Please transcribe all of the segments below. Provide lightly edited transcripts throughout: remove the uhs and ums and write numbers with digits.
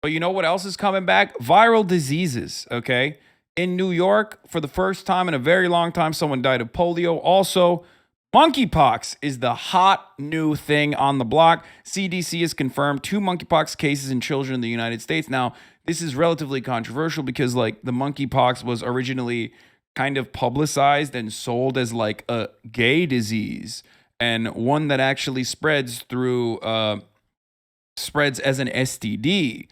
But you know what else is coming back? Viral diseases, okay? In New York, for the first time in a very long time, someone died of polio. Also, monkeypox is the hot new thing on the block. CDC has confirmed 2 monkeypox cases in children in the United States. Now, this is relatively controversial because, like, the monkeypox was originally kind of publicized and sold as like a gay disease and one that actually spreads as an STD.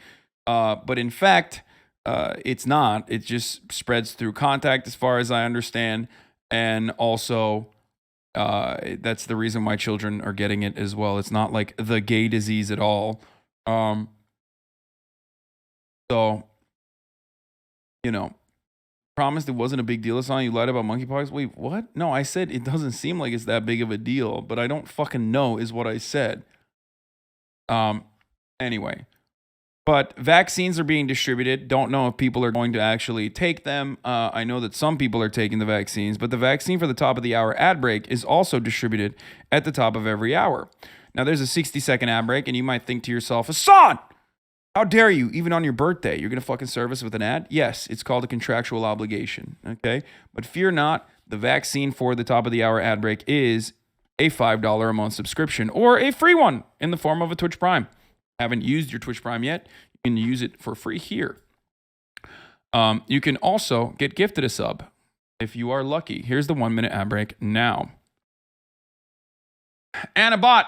But in fact, it's not. It just spreads through contact, as far as I understand. And also, that's the reason why children are getting it as well. It's not like the gay disease at all. Um, so, you know, promised it wasn't a big deal. It's not you lied about monkeypox. Wait, what? No, I said it doesn't seem like it's that big of a deal, but I don't fucking know is what I said. Anyway. But vaccines are being distributed. Don't know if people are going to actually take them. I know that some people are taking the vaccines, but the vaccine for the top of the hour ad break is also distributed at the top of every hour. Now, there's a 60-second ad break, and you might think to yourself, Hasan, how dare you, even on your birthday, you're going to fucking serve us with an ad? Yes, it's called a contractual obligation, okay? But fear not, the vaccine for the top of the hour ad break is a $5 a month subscription or a free one in the form of a Twitch Prime. Haven't used your Twitch Prime yet, you can use it for free here. You can also get gifted a sub if you are lucky. Here's the 1 minute ad break now. Annabot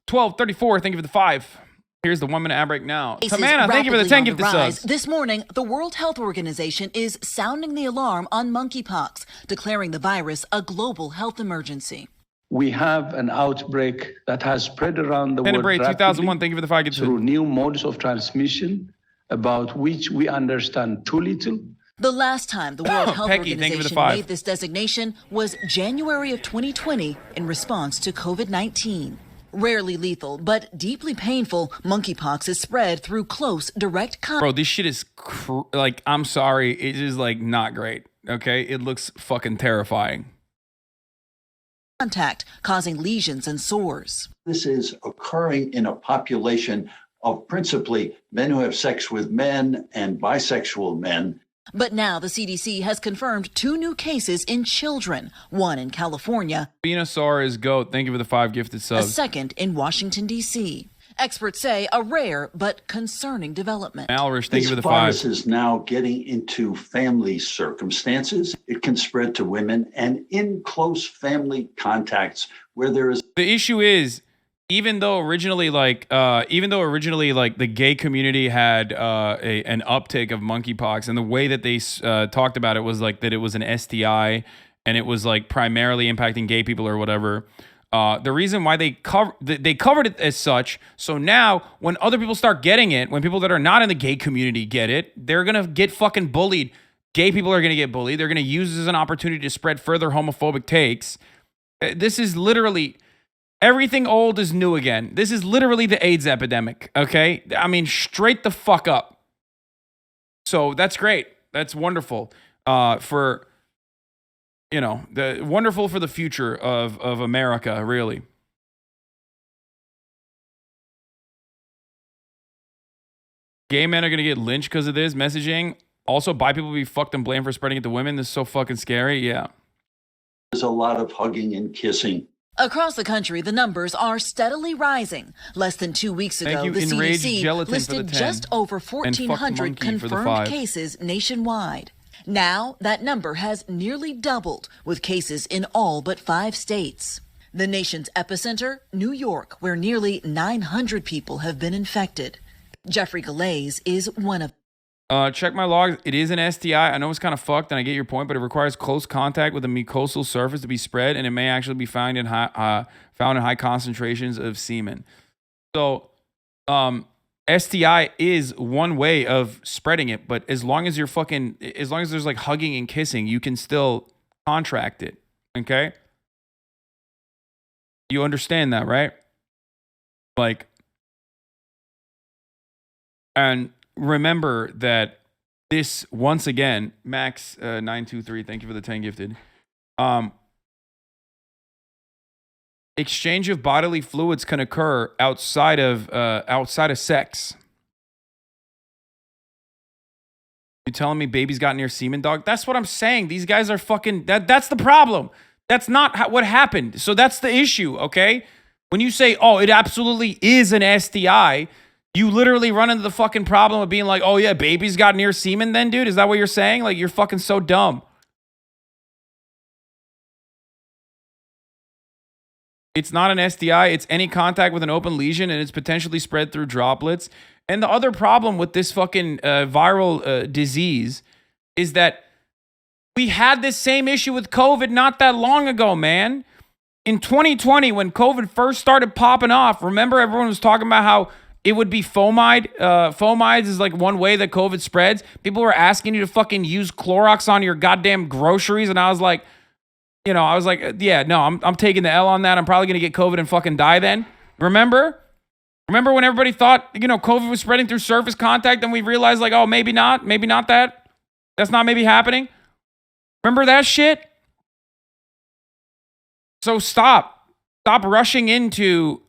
1234, thank you for the 5. Here's the 1 minute ad break now. Tamana, thank you for the 10 gifted subs. This morning, the World Health Organization is sounding the alarm on monkeypox, declaring the virus a global health emergency. We have an outbreak that has spread around the world rapidly 2001, thank you for the 5 gifted through new modes of transmission, about which we understand too little. The last time the World Health Organization made this designation was January of 2020 in response to COVID-19. Rarely lethal, but deeply painful, monkeypox is spread through close, direct contact. Bro, this shit is like, I'm sorry, it is like not great, okay? It looks fucking terrifying. Contact, causing lesions and sores. This is occurring in a population of principally men who have sex with men and bisexual men. But now the CDC has confirmed 2 new cases in children, one in California. Venusaur is GOAT, thank you for the 5 gifted subs. A second in Washington, D.C. Experts say a rare but concerning development. Malrish, thank you for the 5. This virus is now getting into family circumstances. It can spread to women and in close family contacts where there is. The issue is, even though originally the gay community had an uptake of monkeypox, and the way that they talked about it was like that it was an STI and it was like primarily impacting gay people or whatever. The reason why they covered it as such, so now when other people start getting it, when people that are not in the gay community get it, they're gonna get fucking bullied. Gay people are gonna get bullied. They're gonna use this as an opportunity to spread further homophobic takes. This is literally everything old is new again. This is literally the AIDS epidemic. Okay, I mean straight the fuck up. So that's great. That's wonderful. For wonderful for the future of America, really. Gay men are going to get lynched because of this messaging. Also, bi people will be fucked and blamed for spreading it to women. This is so fucking scary. Yeah. There's a lot of hugging and kissing. Across the country, the numbers are steadily rising. Less than 2 weeks ago, the CDC listed just over 1,400 confirmed cases nationwide. Now, that number has nearly doubled, with cases in all but 5 states. The nation's epicenter, New York, where nearly 900 people have been infected. Jeffrey Galaze is one of check my logs. It is an STI. I know it's kind of fucked, and I get your point, but it requires close contact with a mucosal surface to be spread, and it may actually be found in high concentrations of semen. So, STI is one way of spreading it, but as long as there's like hugging and kissing, you can still contract it. Okay? You understand that, right? Like, and remember that this, once again, Max 923, thank you for the 10 gifted. Exchange of bodily fluids can occur outside of sex. You telling me babies got near semen, dog? That's what I'm saying. These guys are fucking... That's the problem. That's not what happened. So that's the issue, okay? When you say, oh, it absolutely is an STI, you literally run into the fucking problem of being like, oh, yeah, babies got near semen then, dude? Is that what you're saying? Like, you're fucking so dumb. It's not an STI. It's any contact with an open lesion, and it's potentially spread through droplets. And the other problem with this fucking viral disease is that we had this same issue with COVID not that long ago, man. In 2020, when COVID first started popping off, remember everyone was talking about how it would be fomide? Fomides is like one way that COVID spreads. People were asking you to fucking use Clorox on your goddamn groceries, and I was like, yeah, no, I'm taking the L on that. I'm probably gonna get COVID and fucking die then. Remember when everybody thought, COVID was spreading through surface contact, and we realized like, oh, maybe not that. That's not maybe happening. Remember that shit? So stop rushing into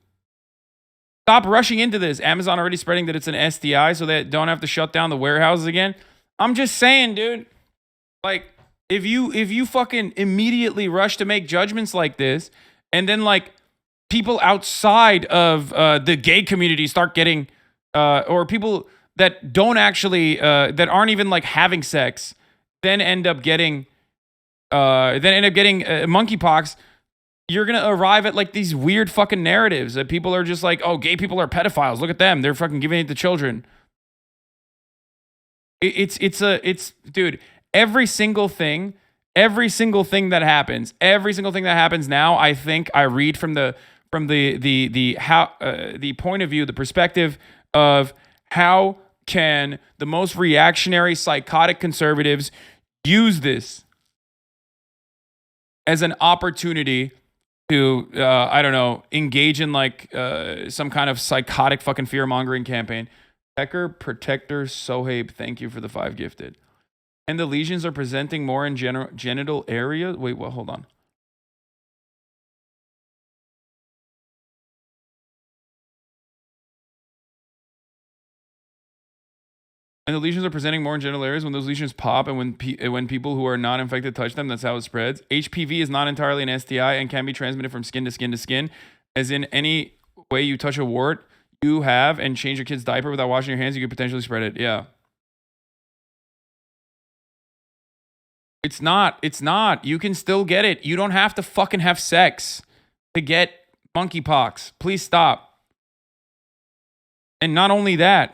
this. Amazon already spreading that it's an STI so they don't have to shut down the warehouses again. I'm just saying, dude, like, if you fucking immediately rush to make judgments like this, and then like people outside of the gay community start getting, or people that don't actually, that aren't even like having sex, then end up getting monkeypox, you're going to arrive at like these weird fucking narratives that people are just like, oh, gay people are pedophiles. Look at them. They're fucking giving it to children. Dude, every single thing that happens now, I think I read from the point of view, the perspective of how can the most reactionary psychotic conservatives use this as an opportunity to, I don't know, engage in like some kind of psychotic fucking fear-mongering campaign. Pecker Protector Sohaib, thank you for the 5 gifted. And the lesions are presenting more in genital area. Wait, well, hold on. And the lesions are presenting more in genital areas when those lesions pop and when people who are not infected touch them. That's how it spreads. HPV is not entirely an STI and can be transmitted from skin to skin to skin. As in any way you touch a wart you have and change your kid's diaper without washing your hands, you could potentially spread it. Yeah. It's not. You can still get it. You don't have to fucking have sex to get monkeypox. Please stop. And not only that,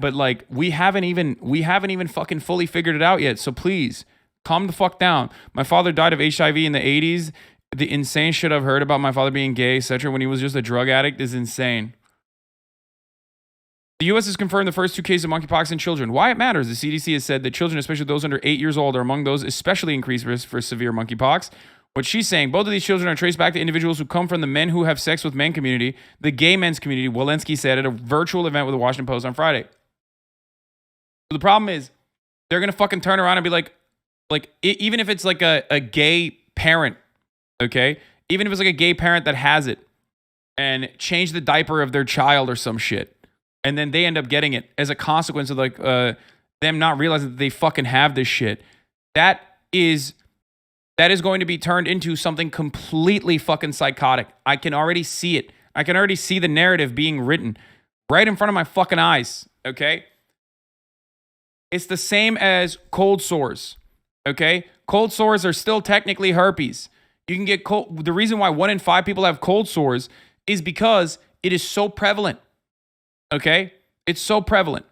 but like we haven't even fucking fully figured it out yet. So please calm the fuck down. My father died of HIV in the 80s. The insane shit I've heard about my father being gay, etc., when he was just a drug addict is insane. The U.S. has confirmed the first 2 cases of monkeypox in children. Why it matters, the CDC has said that children, especially those under 8 years old, are among those especially increased risk for severe monkeypox. What she's saying, both of these children are traced back to individuals who come from the men who have sex with men community, the gay men's community, Walensky said at a virtual event with the Washington Post on Friday. So the problem is, they're going to fucking turn around and be like even if it's like a gay parent, okay? Even if it's like a gay parent that has it, and change the diaper of their child or some shit. And then they end up getting it as a consequence of like them not realizing that they fucking have this shit. That is going to be turned into something completely fucking psychotic. I can already see it. I can already see the narrative being written right in front of my fucking eyes, okay? It's the same as cold sores, okay? Cold sores are still technically herpes. You can get cold. The reason why 1 in 5 people have cold sores is because it is so prevalent. Okay? It's so prevalent.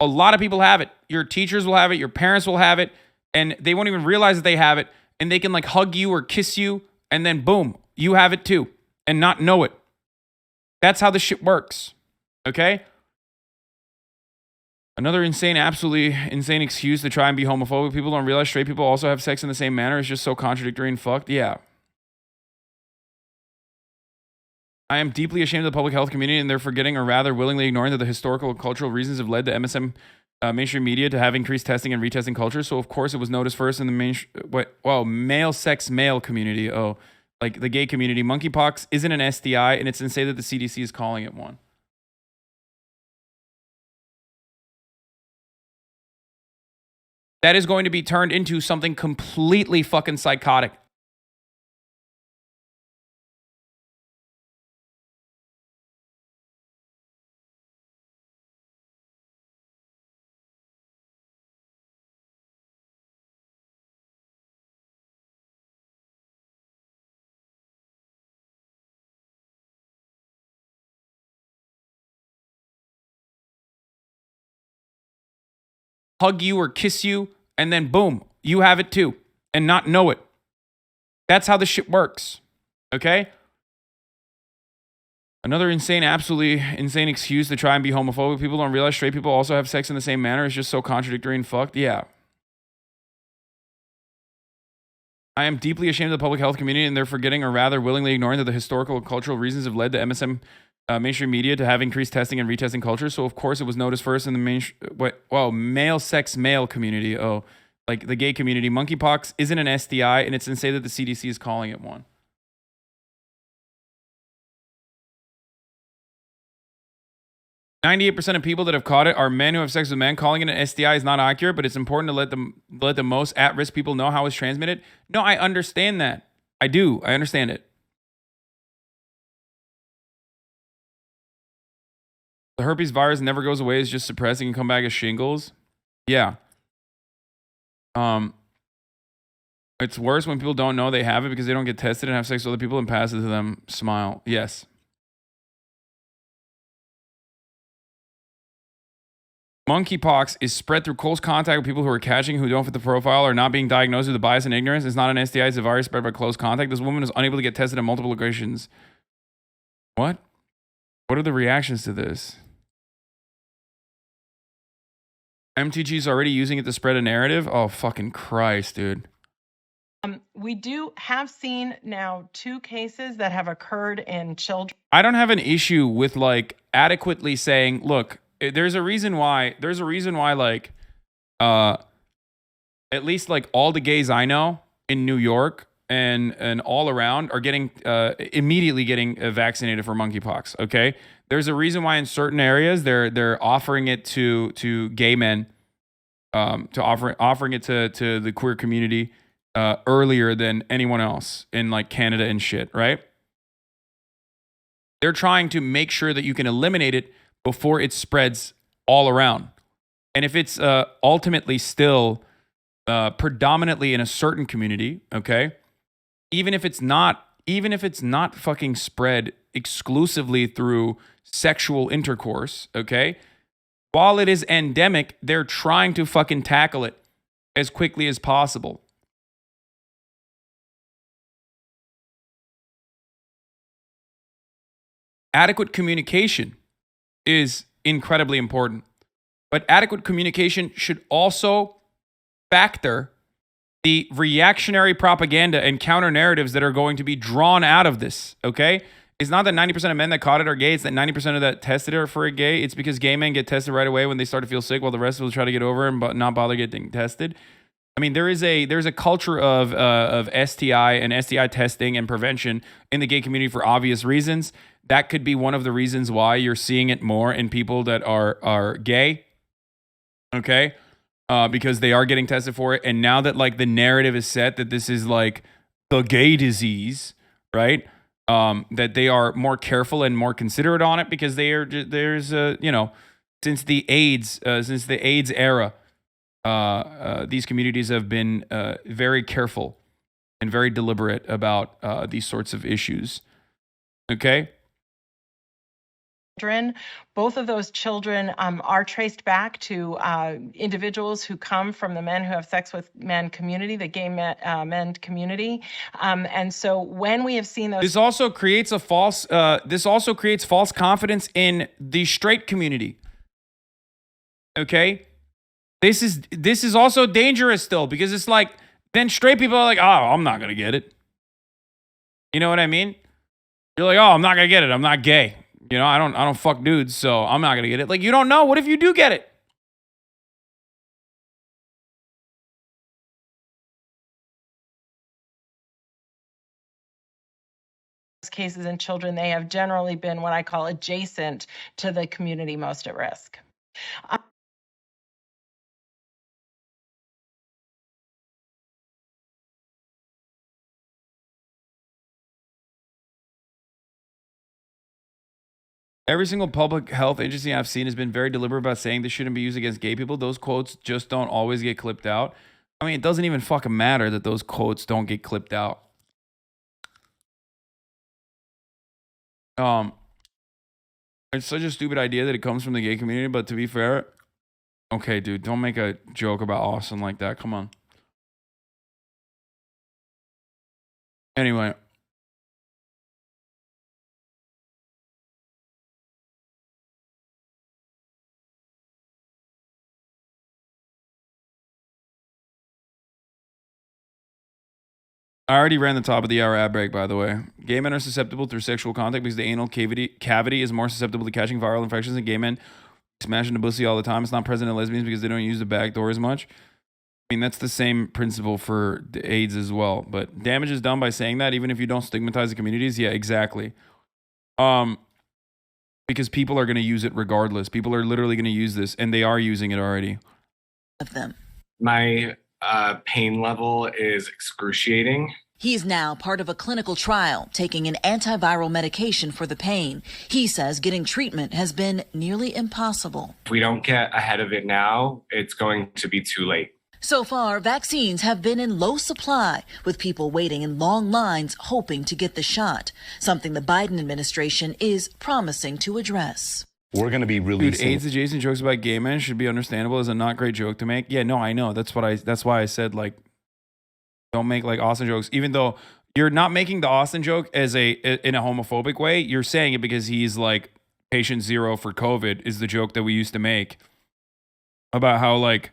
A lot of people have it. Your teachers will have it. Your parents will have it. And they won't even realize that they have it. And they can like hug you or kiss you. And then boom, you have it too. And not know it. That's how this shit works. Okay? Another absolutely insane excuse to try and be homophobic. People don't realize straight people also have sex in the same manner. It's just so contradictory and fucked. Yeah. I am deeply ashamed of the public health community and they're forgetting or rather willingly ignoring that the historical and cultural reasons have led the MSM mainstream media to have increased testing and retesting culture. So of course it was noticed first in the male sex male community. Oh, like the gay community. Monkeypox isn't an STI and it's insane that the CDC is calling it one. that is going to be turned into something completely fucking psychotic. Hug you or kiss you, and then boom, you have it too, and not know it. That's how this shit works. Okay? Another absolutely insane excuse to try and be homophobic. People don't realize straight people also have sex in the same manner. It's just so contradictory and fucked. Yeah. I am deeply ashamed of the public health community, and they're forgetting or rather willingly ignoring that the historical and cultural reasons have led the MSM mainstream media to have increased testing and retesting culture. So, of course, it was noticed first in the male sex male community. Oh, like the gay community. Monkeypox isn't an STI, and it's insane that the CDC is calling it one. 98% of people that have caught it are men who have sex with men. Calling it an STI is not accurate, but it's important to let the most at-risk people know how it's transmitted. No, I understand that. I do. I understand it. The herpes virus never goes away. It's just suppressed and can come back as shingles. Yeah. It's worse when people don't know they have it because they don't get tested and have sex with other people and pass it to them. Smile. Yes. Monkeypox is spread through close contact with people who are catching who don't fit the profile or not being diagnosed with the bias and ignorance. It's not an STI. It's a virus spread by close contact. This woman is unable to get tested at multiple locations. What? What are the reactions to this? MTG is already using it to spread a narrative? Oh, fucking Christ, dude. We have seen now 2 cases that have occurred in children. I don't have an issue with like adequately saying, look, there's a reason why like at least like all the gays I know in New York and all around are getting immediately getting vaccinated for monkeypox. Okay, there's a reason why in certain areas they're offering it to gay men, offering it to the queer community earlier than anyone else in like Canada and shit. Right? They're trying to make sure that you can eliminate it before it spreads all around. And if it's ultimately still predominantly in a certain community, okay, even if it's not fucking spread exclusively through sexual intercourse, okay, while it is endemic, they're trying to fucking tackle it as quickly as possible. Adequate communication is incredibly important. But adequate communication should also factor the reactionary propaganda and counter narratives that are going to be drawn out of this, okay? It's not that 90% of men that caught it are gay. It's that 90% of that tested are for a gay. It's because gay men get tested right away when they start to feel sick while the rest of us try to get over it and not bother getting tested. I mean, there's a culture of STI and STI testing and prevention in the gay community for obvious reasons. That could be one of the reasons why you're seeing it more in people that are gay, okay? Because they are getting tested for it. And now that like the narrative is set that this is like the gay disease, right? That they are more careful and more considerate on it because since the AIDS era, these communities have been very careful and very deliberate about these sorts of issues. Okay? Both of those children are traced back to individuals who come from the men who have sex with men community, the gay men community. And so when we have seen those... This also creates false confidence in the straight community. Okay? This is also dangerous still because it's like, then straight people are like, oh, I'm not going to get it. You know what I mean? You're like, oh, I'm not going to get it. I'm not gay. You know, I don't fuck dudes, so I'm not going to get it. Like, you don't know. What if you do get it? Cases in children, they have generally been what I call adjacent to the community most at risk. Every single public health agency I've seen has been very deliberate about saying this shouldn't be used against gay people. Those quotes just don't always get clipped out. I mean, it doesn't even fucking matter that those quotes don't get clipped out. It's such a stupid idea that it comes from the gay community, but to be fair, okay, dude, don't make a joke about Austin like that. Come on. Anyway. I already ran the top of the hour ad break, by the way. Gay men are susceptible through sexual contact because the anal cavity is more susceptible to catching viral infections than gay men. Smashing the pussy all the time. It's not present in lesbians because they don't use the back door as much. I mean, that's the same principle for AIDS as well. But damage is done by saying that, even if you don't stigmatize the communities. Yeah, exactly. Because people are going to use it regardless. People are literally going to use this, and they are using it already. Of them. My pain level is excruciating. He's now part of a clinical trial taking an antiviral medication for the pain. He says getting treatment has been nearly impossible. If we don't get ahead of it now, it's going to be too late. So far, vaccines have been in low supply, with people waiting in long lines hoping to get the shot, something the Biden administration is promising to address. We're going to be releasing... Dude, AIDS adjacent jokes about gay men should be understandable as a not great joke to make. Yeah, no, I know. That's why I said, like, don't make like Austin jokes, even though you're not making the Austin joke as in a homophobic way. You're saying it because he's like patient zero for COVID is the joke that we used to make about how like,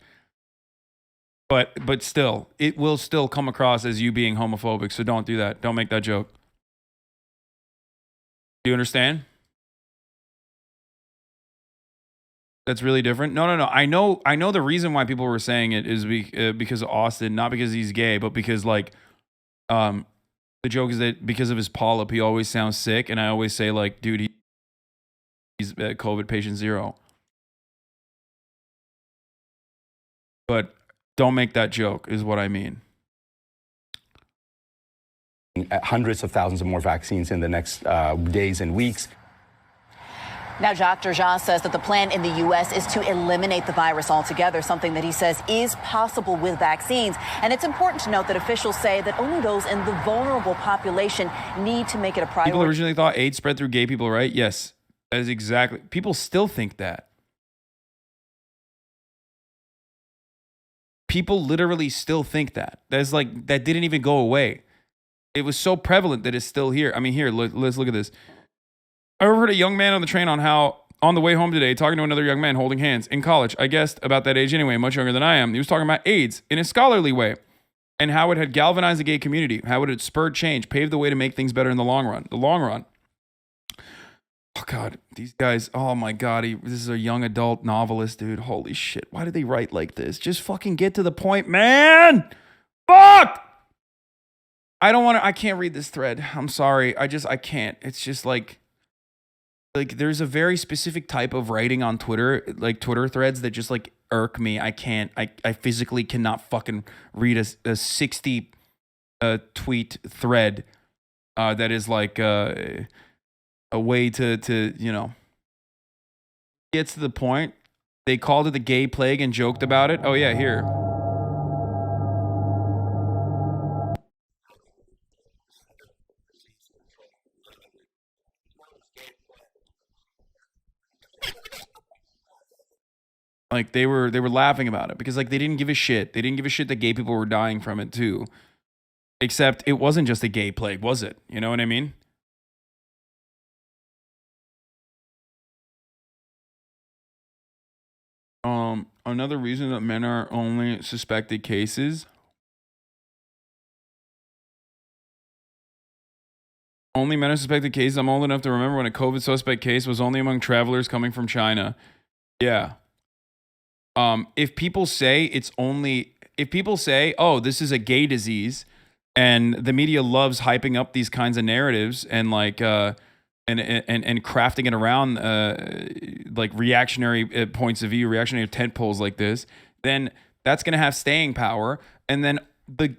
but still, it will still come across as you being homophobic. So don't do that. Don't make that joke. Do you understand? That's really different. No. I know the reason why people were saying it is because of Austin, not because he's gay, but because like, the joke is that because of his polyp, he always sounds sick, and I always say like, dude, he's COVID patient zero. But don't make that joke, is what I mean. Hundreds of thousands of more vaccines in the next days and weeks. Now, Dr. Jha says that the plan in the U.S. is to eliminate the virus altogether, something that he says is possible with vaccines. And it's important to note that officials say that only those in the vulnerable population need to make it a priority. People originally thought AIDS spread through gay people, right? Yes, that is exactly. People still think that. People literally still think that. That's like, that didn't even go away. It was so prevalent that it's still here. I mean, here, let's look at this. I overheard a young man on the train on the way home today, talking to another young man holding hands in college. I guessed about that age anyway, much younger than I am. He was talking about AIDS in a scholarly way and how it had galvanized the gay community, how it had spurred change, paved the way to make things better in the long run. Oh, God, these guys, oh, my God. This is a young adult novelist, dude. Holy shit. Why do they write like this? Just fucking get to the point, man. Fuck. I can't read this thread. I'm sorry. I can't. It's just like there's a very specific type of writing on Twitter, like Twitter threads that just like irk me. I physically cannot fucking read a 60 tweet thread that is like a way to, you know, gets to the point. They called it the gay plague and joked about it. Oh yeah, here. Like they were laughing about it because like they didn't give a shit. They didn't give a shit that gay people were dying from it too. Except it wasn't just a gay plague, was it? You know what I mean? Another reason that men are only suspected cases. Only men are suspected cases. I'm old enough to remember when a COVID suspect case was only among travelers coming from China. Yeah. If people say, oh, this is a gay disease, and the media loves hyping up these kinds of narratives and like and crafting it around like reactionary points of view, reactionary tent poles like this, then that's gonna have staying power. And then the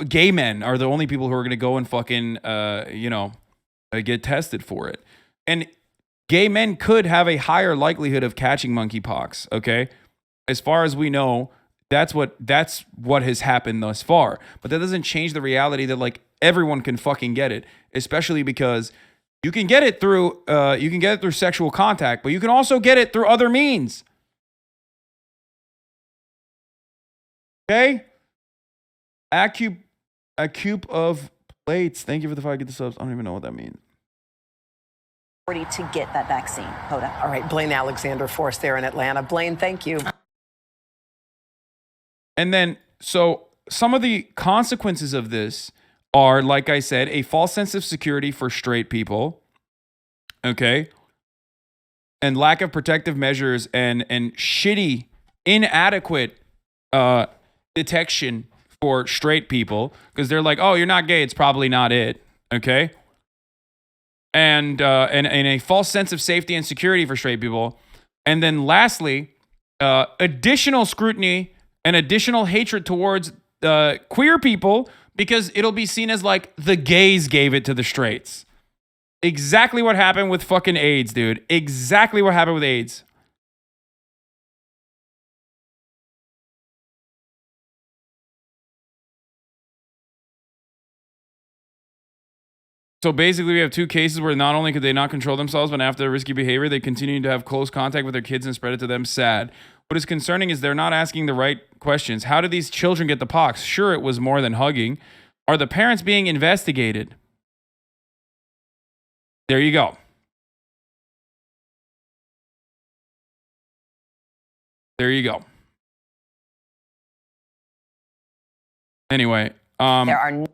gay men are the only people who are gonna go and fucking get tested for it. And gay men could have a higher likelihood of catching monkeypox, okay? As far as we know, that's what has happened thus far. But that doesn't change the reality that like everyone can fucking get it, especially because you can get it through sexual contact, but you can also get it through other means. Okay? A cube of plates. Thank you for the 5 get the subs. I don't even know what that means. To get that vaccine. Hoda. All right, Blaine Alexander Force there in Atlanta. Blaine, thank you. And then, so some of the consequences of this are, like I said, a false sense of security for straight people, okay? And lack of protective measures and shitty, inadequate detection for straight people, because they're like, oh, you're not gay, it's probably not it, okay? And a false sense of safety and security for straight people. And then lastly, additional scrutiny and additional hatred towards queer people, because it'll be seen as like the gays gave it to the straights. Exactly what happened with fucking AIDS, dude. Exactly what happened with AIDS. So basically, we have 2 cases where not only could they not control themselves, but after their risky behavior, they continue to have close contact with their kids and spread it to them. Sad. What is concerning is they're not asking the right questions. How did these children get the pox? Sure, it was more than hugging. Are the parents being investigated? There you go. There you go. Anyway, there are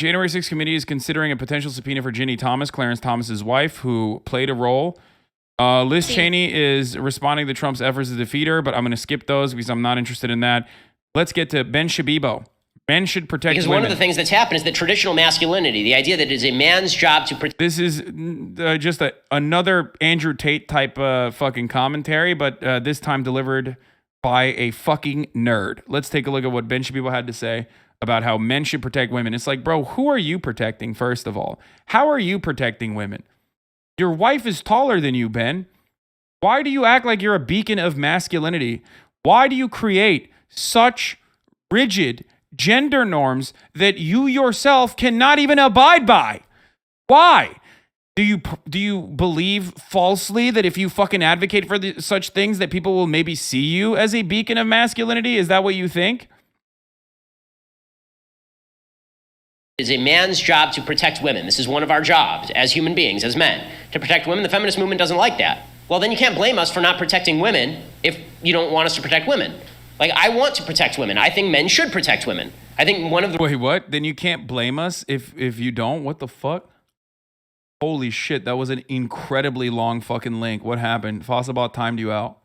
January 6th committee is considering a potential subpoena for Ginny Thomas, Clarence Thomas's wife, who played a role. Liz Cheney is responding to Trump's efforts to defeat her, but I'm going to skip those because I'm not interested in that. Let's get to Ben Shabibo. Men should protect because women. One of the things that's happened is that traditional masculinity, the idea that it is a man's job to protect. This is just another Andrew Tate type fucking commentary, but this time delivered by a fucking nerd. Let's take a look at what Ben Shabibo had to say about how men should protect women. It's like, bro, who are you protecting, first of all? How are you protecting women? Your wife is taller than you, Ben. Why do you act like you're a beacon of masculinity? Why do you create such rigid gender norms that you yourself cannot even abide by? Why? Do you believe falsely that if you fucking advocate for such things that people will maybe see you as a beacon of masculinity? Is that what you think? It is a man's job to protect women. This is one of our jobs as human beings, as men, to protect women. The feminist movement doesn't like that. Well, then you can't blame us for not protecting women if you don't want us to protect women. Like, I want to protect women. I think men should protect women. I think one of the... Wait, what? Then you can't blame us if you don't? What the fuck? Holy shit, that was an incredibly long fucking link. What happened? Fossabot timed you out.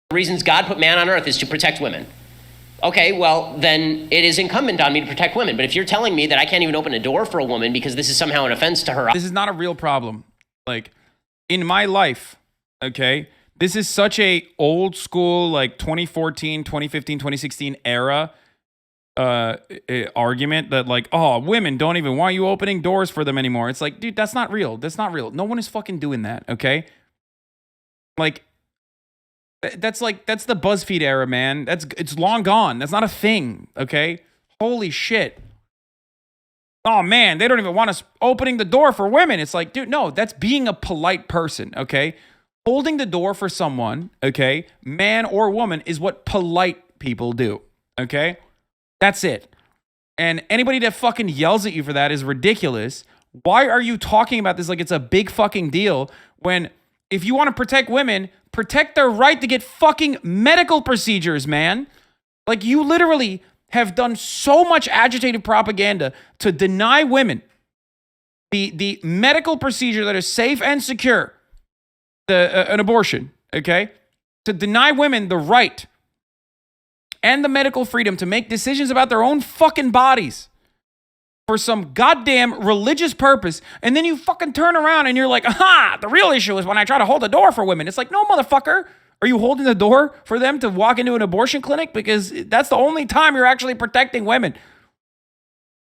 The reasons God put man on earth is to protect women. Okay, well, then it is incumbent on me to protect women. But if you're telling me that I can't even open a door for a woman because this is somehow an offense to her... This is not a real problem. Like, in my life, okay, this is such a old school, like 2014, 2015, 2016 era argument that like, oh, women don't even want you opening doors for them anymore. It's like, dude, that's not real. That's not real. No one is fucking doing that, okay? Like... That's the BuzzFeed era, man. It's long gone. That's not a thing, okay? Holy shit. Oh, man, they don't even want us opening the door for women. It's like, dude, no, that's being a polite person, okay? Holding the door for someone, okay, man or woman, is what polite people do, okay? That's it. And anybody that fucking yells at you for that is ridiculous. Why are you talking about this like it's a big fucking deal when if you want to protect women, protect their right to get fucking medical procedures, man? Like, you literally have done so much agitated propaganda to deny women the medical procedure that is safe and secure, an abortion, okay? To deny women the right and the medical freedom to make decisions about their own fucking bodies for some goddamn religious purpose, and then you fucking turn around and you're like, aha, the real issue is when I try to hold the door for women. It's like, no, motherfucker. Are you holding the door for them to walk into an abortion clinic? Because that's the only time you're actually protecting women.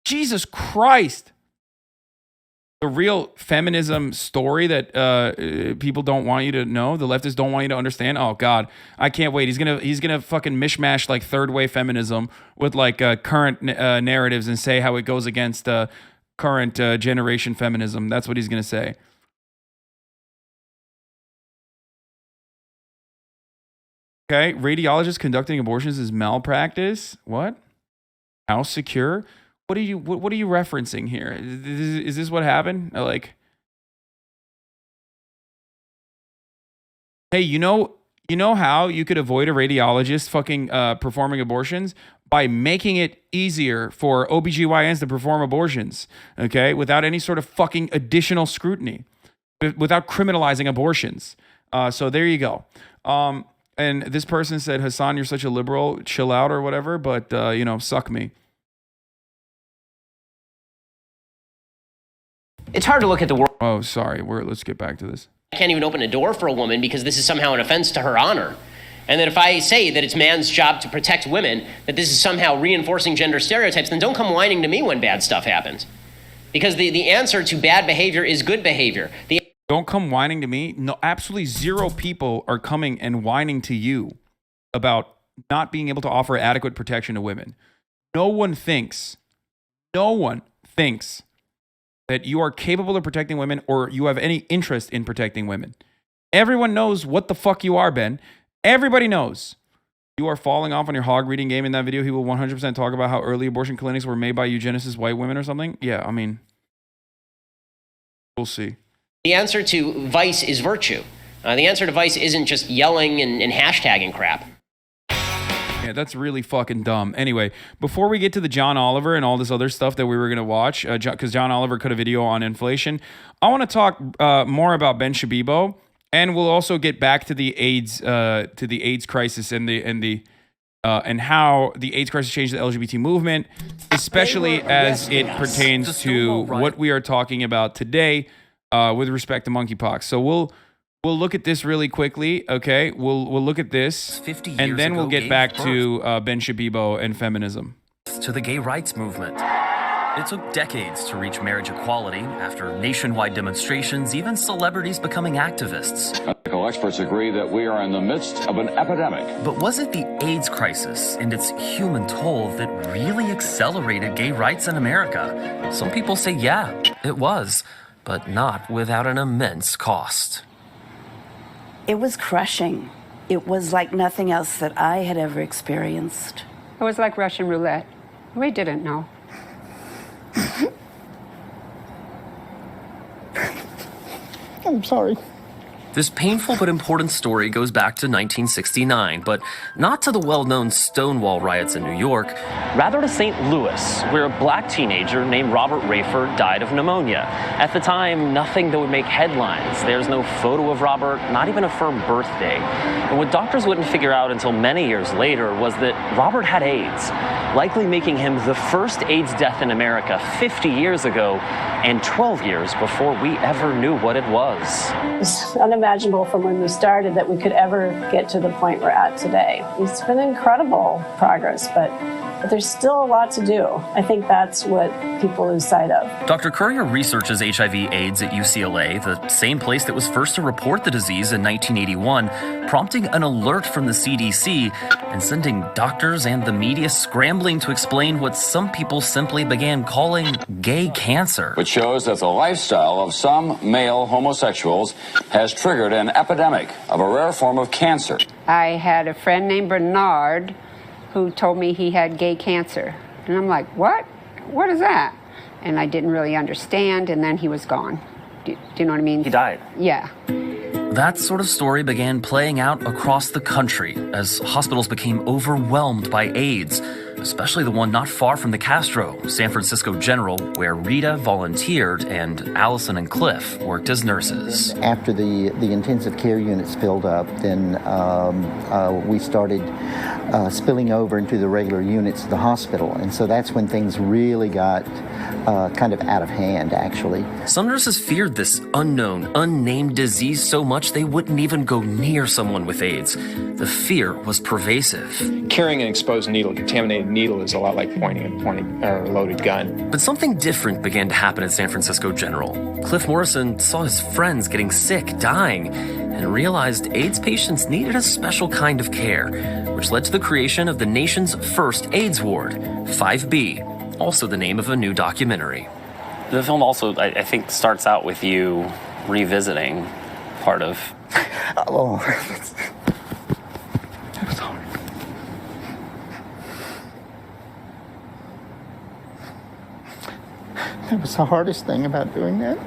Jesus Christ. The real feminism story that people don't want you to know, the leftists don't want you to understand. Oh God, I can't wait. He's gonna fucking mishmash like third wave feminism with like current narratives and say how it goes against current generation feminism. That's what he's gonna say. Okay, radiologist conducting abortions is malpractice. What? How secure? What are you referencing here? Is this what happened? Like, hey, you know how you could avoid a radiologist fucking performing abortions? By making it easier for OBGYNs to perform abortions, okay? Without any sort of fucking additional scrutiny, without criminalizing abortions. So there you go. And this person said, Hasan, you're such a liberal, chill out or whatever, but, suck me. It's hard to look at the world. Oh, sorry. Let's get back to this. I can't even open a door for a woman because this is somehow an offense to her honor. And that if I say that it's man's job to protect women, that this is somehow reinforcing gender stereotypes, then don't come whining to me when bad stuff happens. Because the answer to bad behavior is good behavior. Don't come whining to me. No, absolutely zero people are coming and whining to you about not being able to offer adequate protection to women. No one thinks that you are capable of protecting women or you have any interest in protecting women. Everyone knows what the fuck you are, Ben. Everybody knows. You are falling off on your hog reading game in that video. He will 100% talk about how early abortion clinics were made by eugenicists, white women or something. Yeah, I mean, we'll see. The answer to vice is virtue. The answer to vice isn't just yelling and hashtagging crap. Yeah, that's really fucking dumb. Anyway, before we get to the John Oliver and all this other stuff that we were going to watch, because John Oliver cut a video on inflation, I want to talk more about Ben Shabibo, and we'll also get back to the AIDS crisis and how the AIDS crisis changed the LGBT movement, especially as it pertains to what we are talking about today with respect to monkeypox. So we'll look at this really quickly, okay? We'll look at this, and then we'll get back to Ben Shabibo and feminism. To the gay rights movement. It took decades to reach marriage equality after nationwide demonstrations, even celebrities becoming activists. Medical experts agree that we are in the midst of an epidemic. But was it the AIDS crisis and its human toll that really accelerated gay rights in America? Some people say, yeah, it was, but not without an immense cost. It was crushing. It was like nothing else that I had ever experienced. It was like Russian roulette. We didn't know. I'm sorry. This painful but important story goes back to 1969, but not to the well-known Stonewall riots in New York, rather to St. Louis, where a black teenager named Robert Rafer died of pneumonia. At the time, nothing that would make headlines. There's no photo of Robert, not even a firm birthday. And what doctors wouldn't figure out until many years later was that Robert had AIDS, likely making him the first AIDS death in America 50 years ago and 12 years before we ever knew what it was. It's unimaginable from when we started that we could ever get to the point we're at today. It's been incredible progress, but there's still a lot to do. I think that's what people lose sight of. Dr. Currier researches HIV/AIDS at UCLA, the same place that was first to report the disease in 1981, prompting an alert from the CDC and sending doctors and the media scrambling to explain what some people simply began calling gay cancer. Which shows that the lifestyle of some male homosexuals has triggered an epidemic of a rare form of cancer. I had a friend named Bernard who told me he had gay cancer. And I'm like, what? What is that? And I didn't really understand, and then he was gone. Do you know what I mean? He died. Yeah. That sort of story began playing out across the country as hospitals became overwhelmed by AIDS, especially the one not far from the Castro, San Francisco General, where Rita volunteered and Allison and Cliff worked as nurses. After the intensive care units filled up, then we started spilling over into the regular units of the hospital. And so that's when things really got kind of out of hand, actually. Some nurses feared this unknown, unnamed disease so much they wouldn't even go near someone with AIDS. The fear was pervasive. Carrying an exposed needle, contaminated needle is a lot like pointing a loaded gun. But something different began to happen at San Francisco General. Cliff Morrison saw his friends getting sick, dying, and realized AIDS patients needed a special kind of care, which led to the creation of the nation's first AIDS ward, 5B, also the name of a new documentary. The film also, I think, starts out with you revisiting part of... Oh, that was hard. That was the hardest thing about doing that.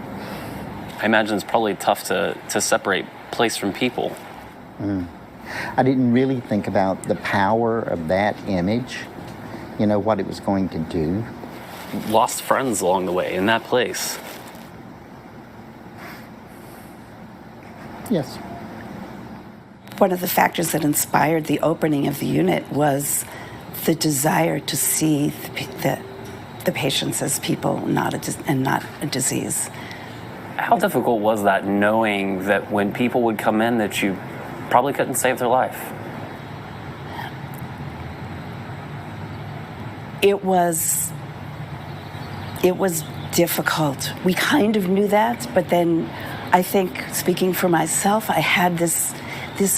I imagine it's probably tough to separate place from people. I didn't really think about the power of that image, what it was going to do. Lost friends along the way in that place. Yes. One of the factors that inspired the opening of the unit was the desire to see the patients as people, not a disease. How difficult was that, knowing that when people would come in that you probably couldn't save their life? It was difficult. We kind of knew that, but then I think, speaking for myself, I had this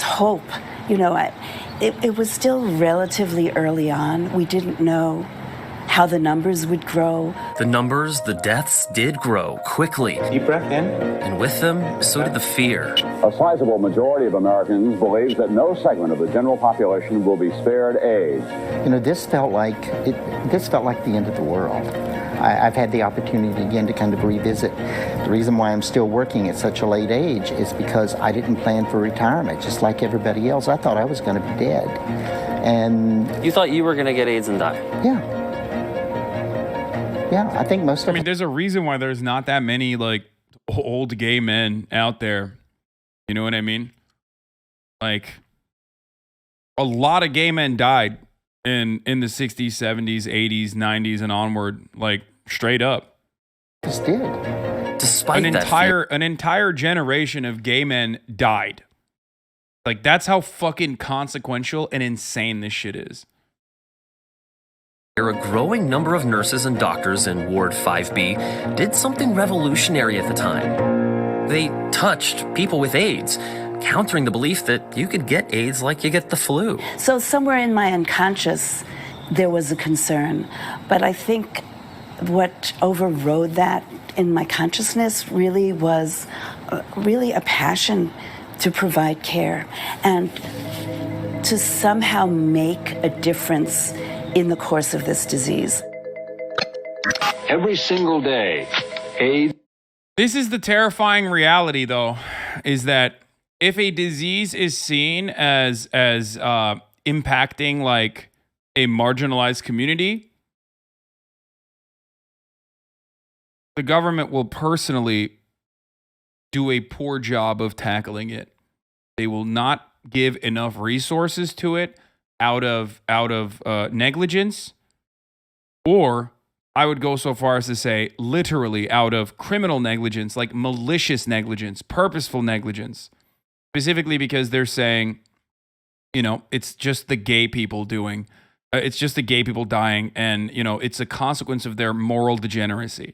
hope. It was still relatively early on. We didn't know how the numbers would grow. The numbers, the deaths did grow quickly. Deep breath in. And with them, so did the fear. A sizable majority of Americans believes that no segment of the general population will be spared AIDS. This felt like the end of the world. I've had the opportunity again to kind of revisit. The reason why I'm still working at such a late age is because I didn't plan for retirement. Just like everybody else, I thought I was going to be dead. And you thought you were going to get AIDS and die? Yeah, I think most of there's a reason why there's not that many like old gay men out there. You know what I mean? Like, a lot of gay men died in the 60s, 70s, 80s, 90s, and onward, like straight up. Just did. Despite an entire generation of gay men died. Like, that's how fucking consequential and insane this shit is. A growing number of nurses and doctors in Ward 5B did something revolutionary at the time. They touched people with AIDS, countering the belief that you could get AIDS like you get the flu. So somewhere in my unconscious, there was a concern. But I think what overrode that in my consciousness really was really a passion to provide care and to somehow make a difference in the course of this disease. Every single day, AIDS. This is the terrifying reality, though, is that if a disease is seen as impacting like a marginalized community, the government will personally do a poor job of tackling it. They will not give enough resources to it out of negligence, or I would go so far as to say literally out of criminal negligence, like malicious negligence, purposeful negligence, specifically because they're saying, it's just the gay people doing, it's just the gay people dying, and, it's a consequence of their moral degeneracy.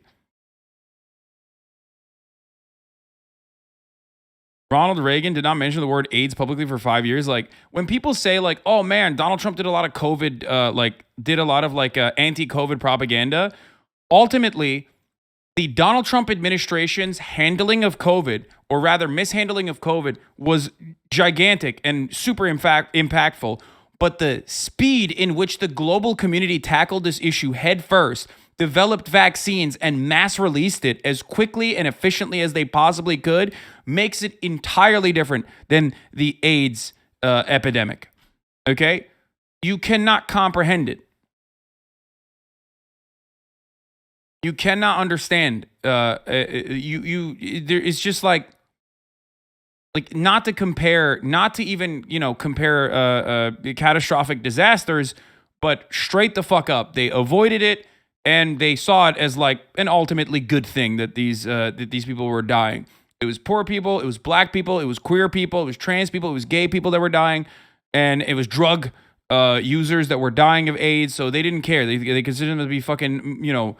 Ronald Reagan did not mention the word AIDS publicly for 5 years. Like, when people say like, oh man, Donald Trump did a lot of COVID, anti-COVID propaganda. Ultimately, the Donald Trump administration's handling of COVID, or rather mishandling of COVID, was gigantic and super impactful. But the speed in which the global community tackled this issue head first, developed vaccines, and mass released it as quickly and efficiently as they possibly could, makes it entirely different than the AIDS epidemic. Okay? You cannot comprehend it. You cannot understand. It's just like not to even compare catastrophic disasters, but straight the fuck up. They avoided it. And they saw it as like an ultimately good thing that these people were dying. It was poor people, it was black people, it was queer people, it was trans people, it was gay people that were dying, and it was drug users that were dying of AIDS, so they didn't care. They considered them to be fucking,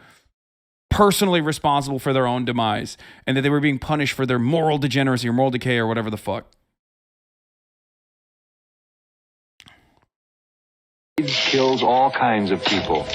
personally responsible for their own demise, and that they were being punished for their moral degeneracy or moral decay or whatever the fuck. AIDS kills all kinds of people,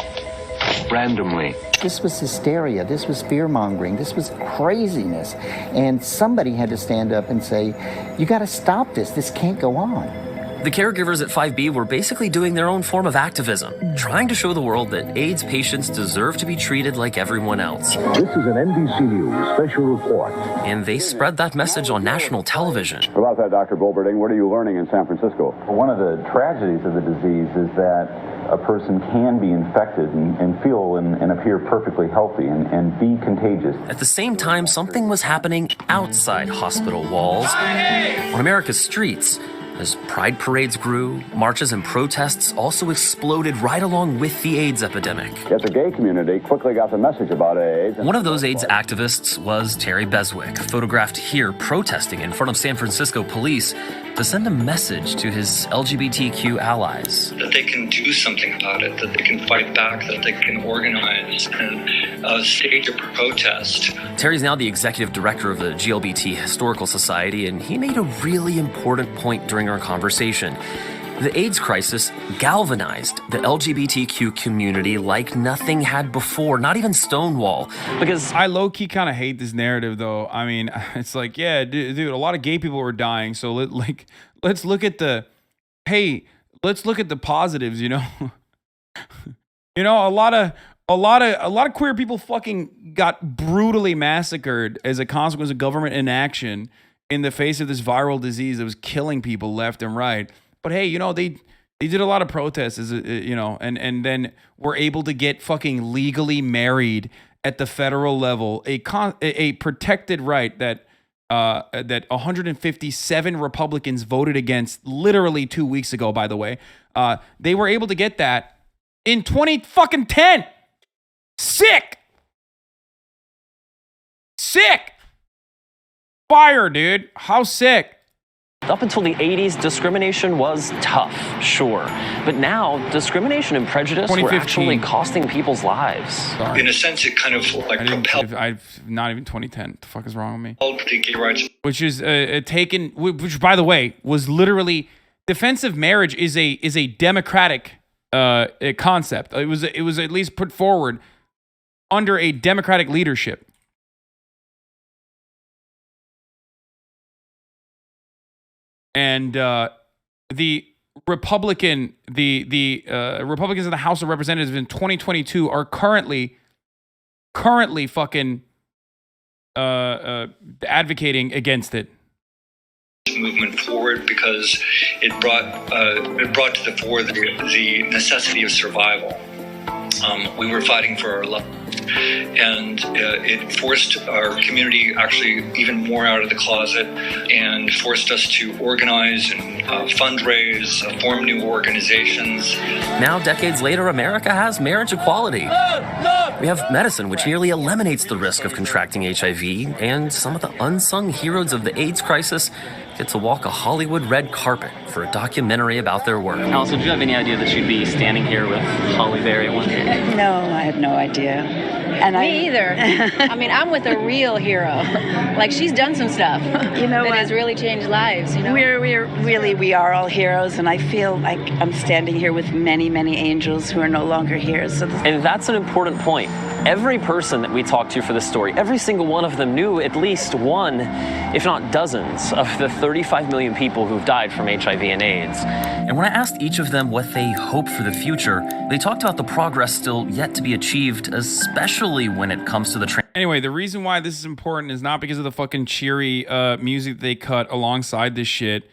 randomly. This was hysteria. This was fear-mongering. This was craziness. And somebody had to stand up and say, you got to stop this. This can't go on. The caregivers at 5B were basically doing their own form of activism, trying to show the world that AIDS patients deserve to be treated like everyone else. This is an NBC News special report. And they spread that message on national television. What about that, Dr. Bolberding? What are you learning in San Francisco? One of the tragedies of the disease is that a person can be infected and feel and appear perfectly healthy and be contagious. At the same time, something was happening outside hospital walls, on America's streets. As pride parades grew, marches and protests also exploded right along with the AIDS epidemic. Yet the gay community quickly got the message about AIDS. One of those AIDS activists was Terry Beswick, photographed here protesting in front of San Francisco police to send a message to his LGBTQ allies. That they can do something about it, that they can fight back, that they can organize and stage a protest. Terry's now the executive director of the GLBT Historical Society, and he made a really important point during our conversation. The AIDS crisis galvanized the LGBTQ community like nothing had before, not even Stonewall. Because I low-key kind of hate this narrative, though. I mean, it's like, yeah, dude, a lot of gay people were dying, so let's look at the positives, you know. A lot of queer people fucking got brutally massacred as a consequence of government inaction in the face of this viral disease that was killing people left and right. But hey, they did a lot of protests, and then were able to get fucking legally married at the federal level, a protected right that 157 Republicans voted against literally 2 weeks ago. By the way, they were able to get that in 2010. Sick. Fire, dude. How sick. Up until the 80s, discrimination was tough, sure. But now, discrimination and prejudice were actually costing people's lives. Sorry. In a sense, it kind of propelled. I've not even 2010. What the fuck is wrong with me? The gay rights. Which is which by the way, was literally defensive marriage is a democratic concept. It was at least put forward under a democratic leadership. And the Republicans in the House of Representatives in 2022 are currently fucking advocating against it. Movement forward because it brought to the fore the necessity of survival. We were fighting for our lives, and it forced our community actually even more out of the closet and forced us to organize and fundraise, form new organizations. Now, decades later, America has marriage equality. We have medicine which nearly eliminates the risk of contracting HIV, and some of the unsung heroes of the AIDS crisis get to walk a Hollywood red carpet for a documentary about their work. Allison, did you have any idea that you'd be standing here with Holly Berry at one point? No, I had no idea. Me either. I mean, I'm with a real hero. Like, she's done some stuff that has really changed lives. We are all heroes, and I feel like I'm standing here with many, many angels who are no longer here. And that's an important point. Every person that we talked to for this story, every single one of them knew at least one, if not dozens, of the 35 million people who've died from HIV and AIDS. And when I asked each of them what they hope for the future, they talked about the progress still yet to be achieved, especially when it comes to the Anyway, the reason why this is important is not because of the fucking cheery music they cut alongside this shit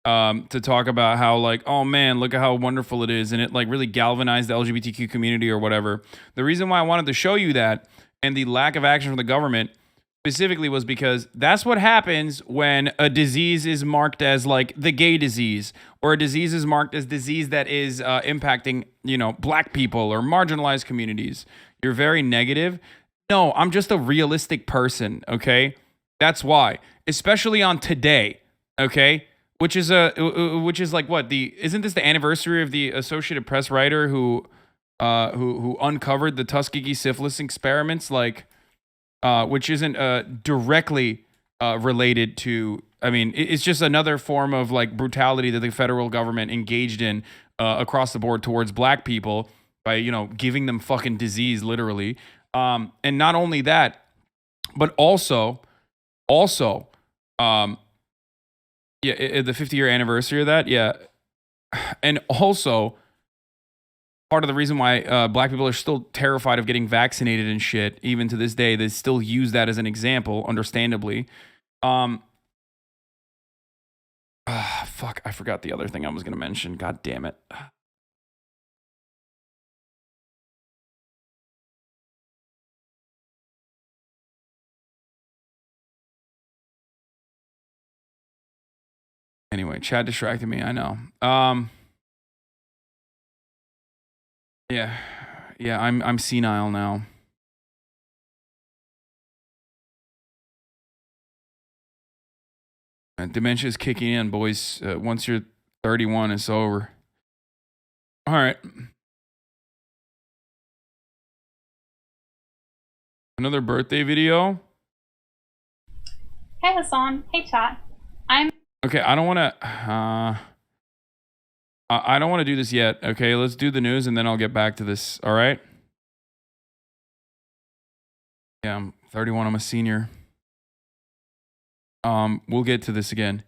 to talk about how, like, oh man, look at how wonderful it is, and it like really galvanized the LGBTQ community or whatever. The reason why I wanted to show you that and the lack of action from the government specifically was because that's what happens when a disease is marked as like the gay disease, or a disease is marked as disease that is impacting, black people or marginalized communities. You're very negative. No, I'm just a realistic person, okay? That's why. Especially on today, okay? which is like what isn't this the anniversary of the Associated Press writer who uncovered the Tuskegee syphilis experiments, like which isn't directly related to. I mean, it's just another form of like brutality that the federal government engaged in across the board towards black people by giving them fucking disease, literally. And not only that, but also, the 50-year anniversary of that, yeah, and also part of the reason why black people are still terrified of getting vaccinated and shit, even to this day, they still use that as an example, understandably. Fuck, I forgot the other thing I was gonna mention. God damn it. Anyway, Chad distracted me. I know. Yeah, I'm senile now. Dementia is kicking in, boys. Once you're 31, it's over. All right. Another birthday video. Hey Hasan. Hey chat. Okay, I don't want to do this yet. Okay, let's do the news and then I'll get back to this. All right? Yeah, I'm 31. I'm a senior. We'll get to this again.